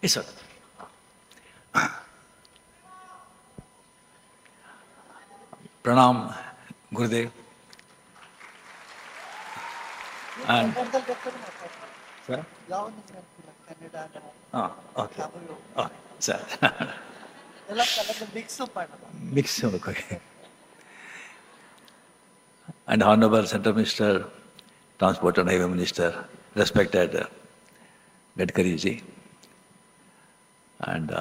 It's okay. Pranam, Gurudev. And sir? Okay. Okay, sir. Mix, okay. And Honorable Central Minister, Transport and Highway Minister, respected Gadkari ji, and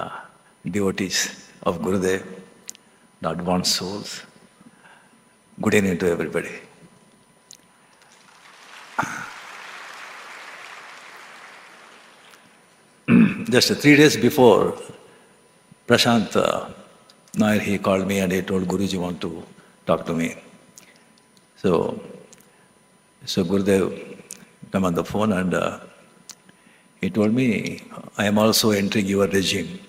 devotees of Gurudev, the advanced souls. Good evening to everybody. Just 3 days before, Prashant Nair, he called me and he told Guruji want to talk to me. So Gurudev came on the phone and he told me, I am also entering your regime.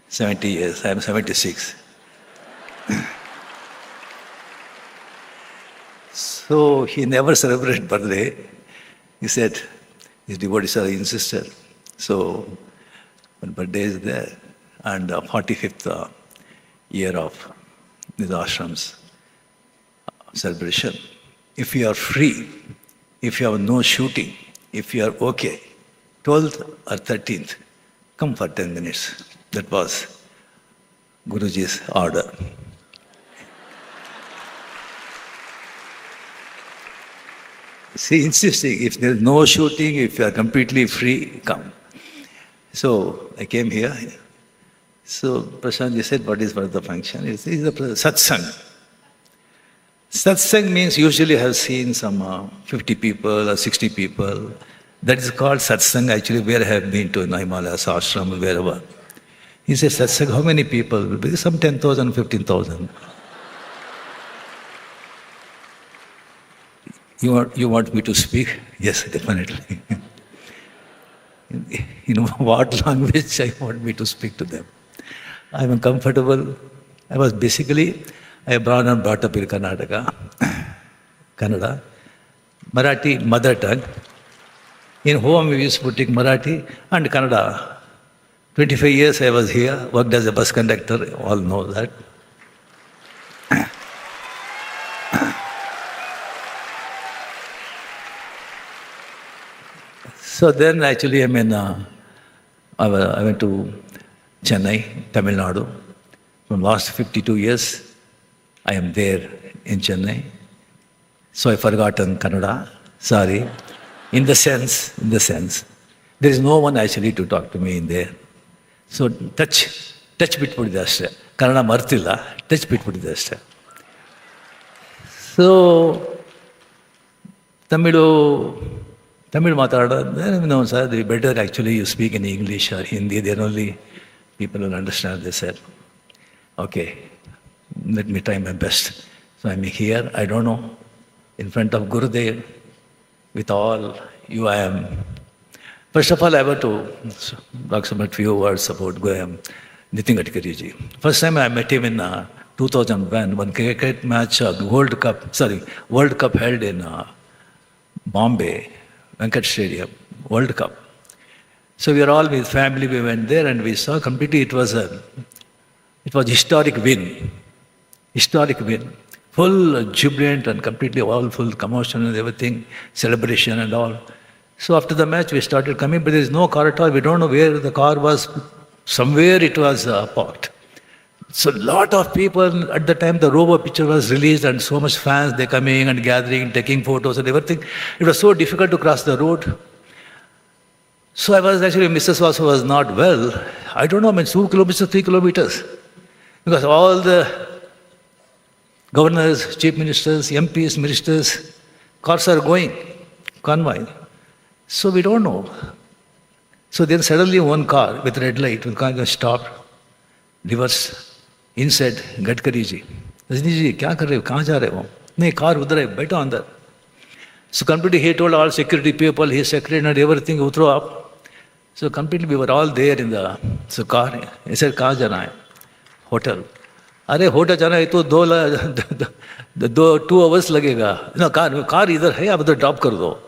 70 years, I am 76. So he never celebrated birthday. He said, his devotees are insisted. So when birthday is there, and 45th year of these ashrams celebration, if you are free, if you have no shooting, if you are okay, 12th or 13th, come for 10 minutes. That was Guruji's order. See, insisting, if there is no shooting, if you are completely free, come. So I came here. So Prashant said, what is the function? It's a satsang. Satsang means usually I have seen some 50 people or 60 people. That is called satsang actually where I have been to in Himalayas, ashram, wherever. He says, satsang, how many people will be? Some 10,000, 15,000. You want me to speak? Yes, definitely. You know what language I want me to speak to them. I am comfortable. I was born and brought up in Karnataka, Kannada. Marathi, mother tongue. In home we used to speak Marathi and Kannada. 25 years I was here, worked as a bus conductor, all know that. So then actually I went to Chennai, Tamil Nadu. From last 52 years, I am there in Chennai. So I forgotten Kannada, sorry. In the sense, there is no one actually to talk to me in there. So touch bitbiಟ್ಟಿದೆ ಅಷ್ಟೇ. Kannada ಮರ್ತಿಲ್ಲ, touch bitbiಟ್ಟಿದೆ ಅಷ್ಟೇ. So Tamil matarada, no sir, better actually you speak in English or Hindi, then only people will understand, they said. Okay, let me try my best. So I'm here, I don't know, in front of Gurudev, with all you I am. First of all, I want to talk some few words about Nitin Gadkari ji. First time I met him in 2001, one cricket match, World Cup held in Bombay, Venkat Stadium, World Cup. So we were all with family, we went there and we saw completely it was historic win. Full jubilant and completely all full commotion and everything, celebration and all. So after the match we started coming, but there is no car at all. We don't know where the car was. Somewhere it was parked. So a lot of people, at the time the Robo picture was released and so much fans, they coming and gathering, taking photos and everything. It was so difficult to cross the road. So I was actually, Mrs. also was not well. I don't know, 2 kilometers, 3 kilometers. Because all the governors, chief ministers, MPs, ministers, cars are going, convoy. So we don't know. So then suddenly one car with red light, one car stopped, reversed. Inside, Gadkari ji. Rajni ji, kya kar rahe ho? Kahan ja rahe ho? Nahi, car udhar hai, baitha andar. So completely he told all security people, his secretary and everything, utro up. So completely we were all there in the car. He said, kahan jana hai? Hotel. अरे hotel जाना है तो 2 hours लगेगा. No, car इधर है, आप उधर drop कर दो.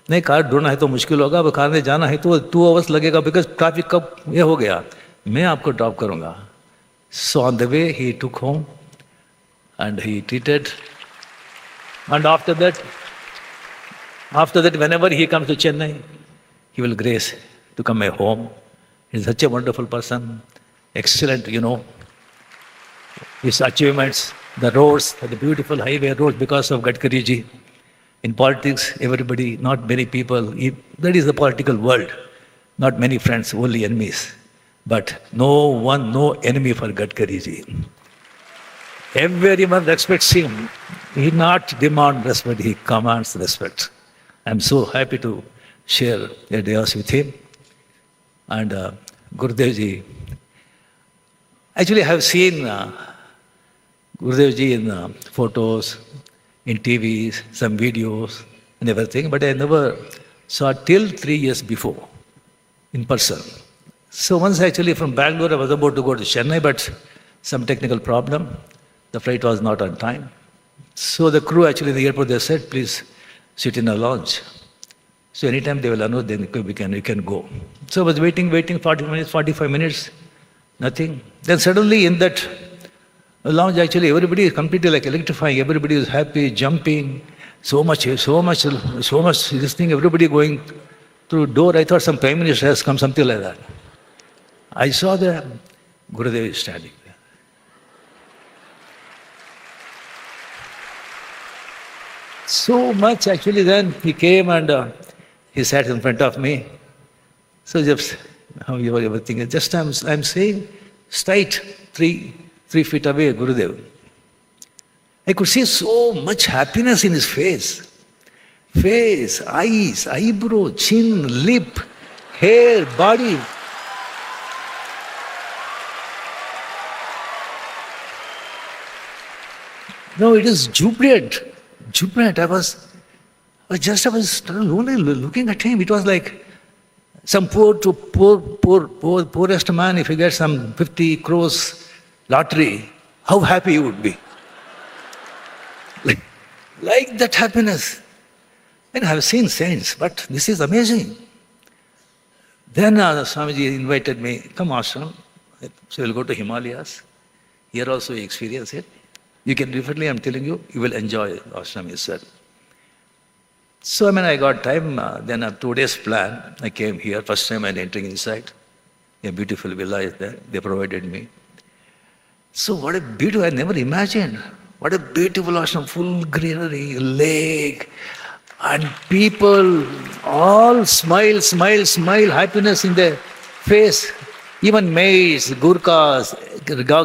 नहीं कार ढूंढना है तो मुश्किल होगा, अब कार में जाना है तो 2 आवर्स लगेगा, बिकॉज ट्रैफिक कब ये हो गया, मैं आपको ड्रॉप करूँगा. So on the way he took home and he treated. And after that, whenever he comes to Chennai, he will grace to come home. He's such a wonderful person, excellent, his achievements, the roads, the beautiful highway roads because of Gadkari ji. In politics, everybody, not many people, that is the political world. Not many friends, only enemies. But no enemy for Gadkari ji. Everyone respects him. He not demand respect, he commands respect. I'm so happy to share a day with him. And Gurudev ji, actually I have seen Gurudev ji in photos, in TVs, some videos and everything, but I never saw till 3 years before in person. So once actually from Bangalore I was about to go to Chennai, but some technical problem. The flight was not on time. So the crew actually in the airport, they said, please sit in a lounge. So anytime they will announce, then you can go. So I was waiting, 40 minutes, 45 minutes, nothing. Then suddenly in that lounge, actually everybody is completely like electrifying. Everybody is happy, jumping. So much, this thing, everybody going through door. I thought some Prime Minister has come, something like that. I saw the Gurudev is standing. So much actually, then he came and he sat in front of me. So just how you were thinking, just I'm saying straight 3 feet away, Gurudev. I could see so much happiness in his face. Face, eyes, eyebrow, chin, lip, hair, body. No, it is jubilant. I was lonely looking at him. It was like some poorest man, if he gets some 50 crores lottery, how happy he would be. Like that happiness. And I have seen saints, but this is amazing. Then Swamiji invited me, come ashram. So we'll go to Himalayas. Here also you experience it. You can definitely, I'm telling you, you will enjoy ashram yourself. So I got time, then a 2 days plan, I came here, first time I'm entering inside. A beautiful villa is there, they provided me. So what a beautiful, I never imagined. What a beautiful ashram, full greenery, lake, and people, all smile, happiness in their face. Even maids, Gurkhas,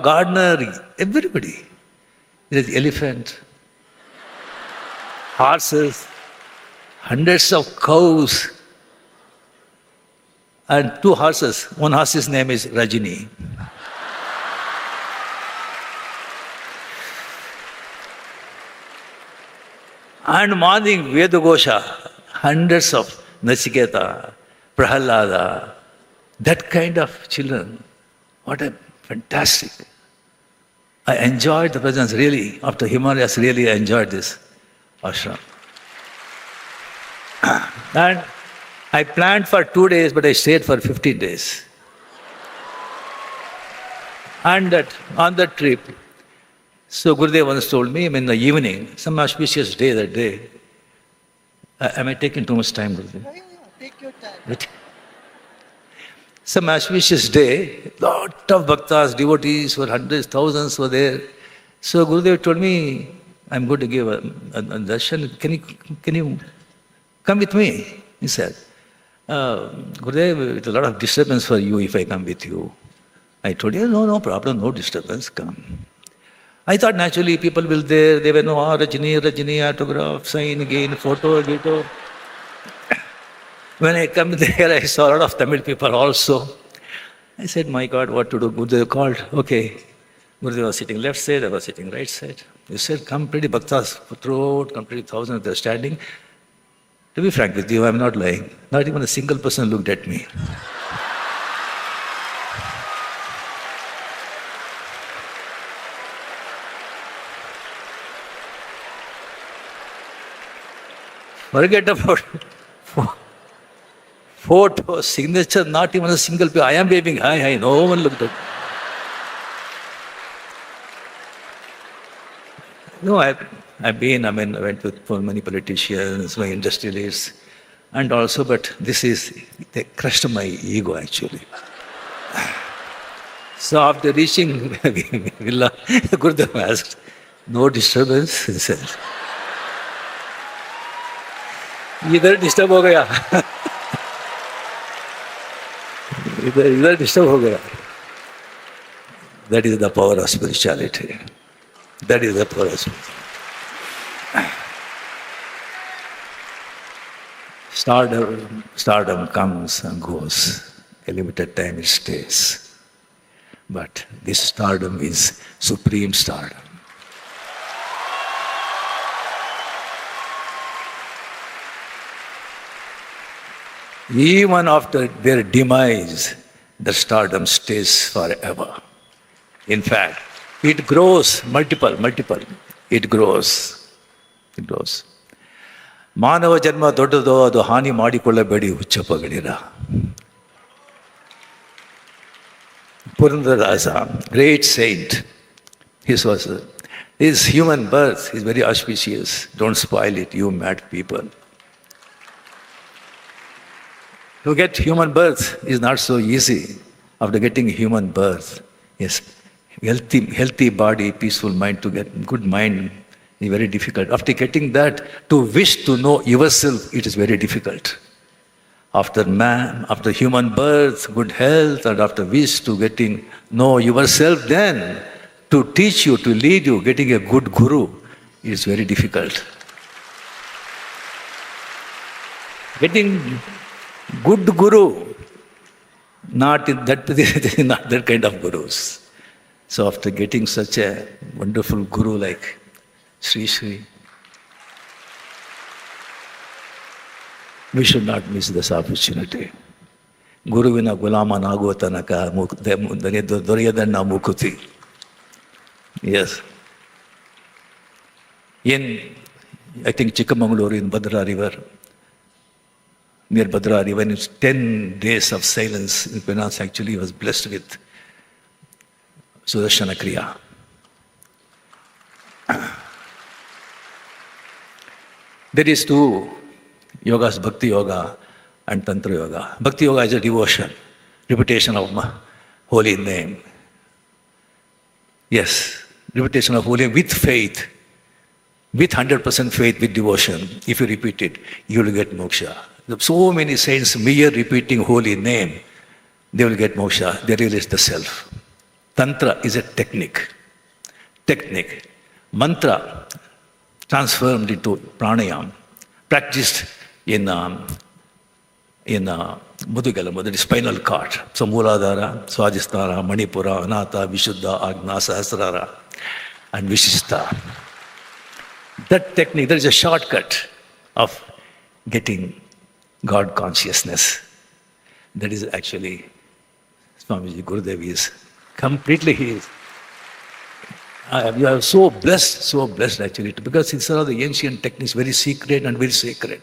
gardener, everybody. There is elephant, horses, hundreds of cows, and 2 horses. One horse's name is Rajini. And morning, Vedagosha, hundreds of Nachiketa, Prahalada, that kind of children. What a fantastic. I enjoyed the presence really. After Himalayas, really I enjoyed this ashram. And I planned for 2 days, but I stayed for 15 days. And on that trip, so Gurudev once told me, in the evening, some auspicious day that day, am I taking too much time, Gurudev? Yeah, take your time. Some auspicious day, lot of bhaktas, devotees were hundreds, thousands were there. So Gurudev told me, I'm going to give a darshan. Can you come with me? He said, Gurudev, it's a lot of disturbance for you if I come with you. I told him, no problem, no disturbance, come. I thought naturally people will there, they were no, Rajini, autograph, sign again, photo, video. When I come there, I saw a lot of Tamil people also. I said, my God, what to do? Gurudev called, okay. Gurudev was sitting left side, I was sitting right side. He said, come pretty bhaktas throughout, come pretty thousands, they're standing. To be frank with you, I'm not lying. Not even a single person looked at me. Photo, signature, not even a single page. I am waving hi, hi. No one looked at me. No, I went with for many politicians, my industrialists, and also, but they crushed my ego actually. So after reaching Villa, Gurudev asked, no disturbance, he said. इधर disturb हो गया इधर disturb हो गया. That is the power of spirituality. That is the power of spirituality. Stardom comes and goes. A limited time it stays. But this stardom is supreme stardom. Even after their demise, the stardom stays forever. In fact, it grows multiple. It grows. ಮಾನವ ಜನ್ಮ ದೊಡ್ಡದೋ ಅದು ಹಾನಿ ಮಾಡಿಕೊಳ್ಳಬೇಡಿ ಹುಚ್ಚಪ್ಪಗಳಿರ. Purandarasa, great saint, his human birth is very auspicious. Don't spoil it, you mad people. To get human birth is not so easy. After getting human birth, yes, healthy body, peaceful mind, to get good mind is very difficult. After getting that, to wish to know yourself, it is very difficult. After human birth, good health, and after wish to know yourself, then to teach you, to lead you, getting a good guru is very difficult. Getting good guru, not that kind of gurus. So after getting such a wonderful guru like Sri, we should not miss this opportunity. ಗುರುವಿನ ಗುಲಾಮನಾಗುವ ತನಕ ದೊರೆಯದನ್ನ ಮುಕುತಿ. Yes. I think Chikkamangaluru in Bhadra River, near Bhadra River, in 10 days of silence, Venus actually was blessed with Sudarshana Kriya. There is two yogas, Bhakti Yoga and Tantra Yoga. Bhakti Yoga is a devotion, repetition of holy name. Yes, repetition of holy name with faith, with 100% faith, with devotion. If you repeat it, you will get moksha. So many saints, mere repeating holy name, they will get moksha. They realize the self. Tantra is a technique. Mantra transformed into pranayam, practiced in Mudugala, the spinal cord. So Mooladhara, Swadhisthana, Manipura, Anata, Vishuddha, Agna, Sahasrara, and Vishishta. That technique, there is a shortcut of getting God consciousness. That is actually, Swamiji Gurudev is completely his. You are so blessed actually, because these are the ancient techniques, very secret and very sacred.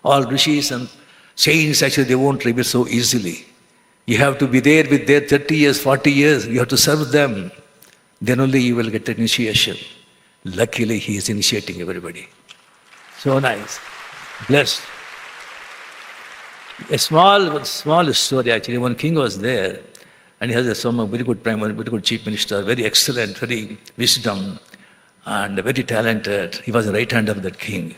All rishis and saints actually, they won't reveal so easily. You have to be there with their 30 years, 40 years. You have to serve them. Then only you will get initiation. Luckily, he is initiating everybody. So nice. Blessed. A small story actually. One king was there, and he has a very good prime minister, very good chief minister, very excellent, very wisdom, and very talented. He was the right hand of that king.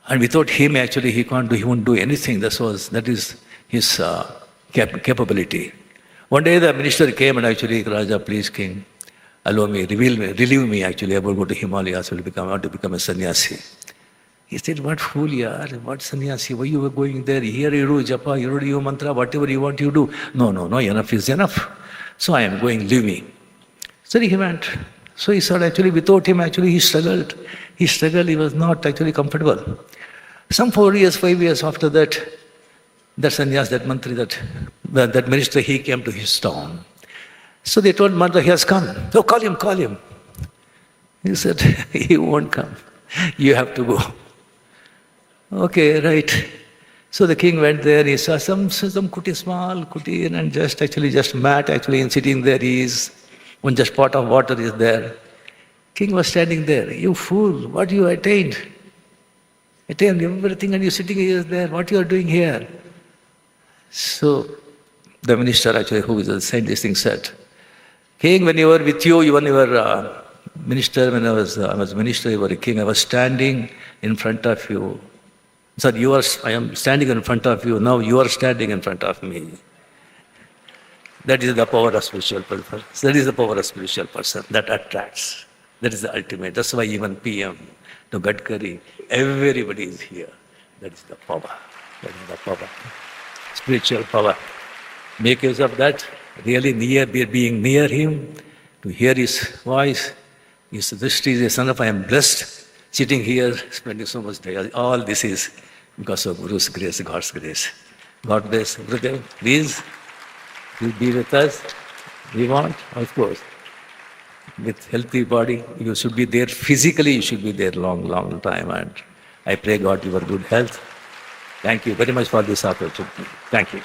And without him, actually, he won't do anything. That is his capability. One day the minister came and actually, Raja, please, king, allow me, relieve me actually. I will go to Himalayas, I want to become a sannyasi. He said, what fool, yaar, what sannyasi, why you were going there? Here you do japa, you do mantra, whatever you want, you do. No, enough is enough. So I am going, leave me. So he went. So he said, actually, without him, actually, he struggled. He was not actually comfortable. Some 5 years after that, that sannyas, that mantri, that minister, he came to his town. So they told Mantha, he has come. Oh, call him. He said, he won't come. You have to go. Okay, right. So the king went there, he saw some kuti, small kuti, and just mat actually, and sitting there he is, one just pot of water is there. King was standing there. You fool, what you attained? Attained everything and you sitting here there, what you are doing here? So the minister actually, who is saying this thing, said, King, when you were with you, when you were minister, when I was minister, you were a king, I was standing in front of you. Sir, I am standing in front of you, now you are standing in front of me. That is the power of spiritual person. That is the power of spiritual person that attracts. That is the ultimate. That's why even PM, to Gadkari, everybody is here. That is the power. That is the power. Spiritual power. Make use of that. Really being near him, to hear his voice. His drishti is a son of I am blessed. Sitting here, spending so much time. All this is because of Guru's grace, God's grace. God bless. Gurudev, please, you be with us. We want, of course. With healthy body, you should be there physically, you should be there long time. And I pray God your good health. Thank you very much for this opportunity. Thank you.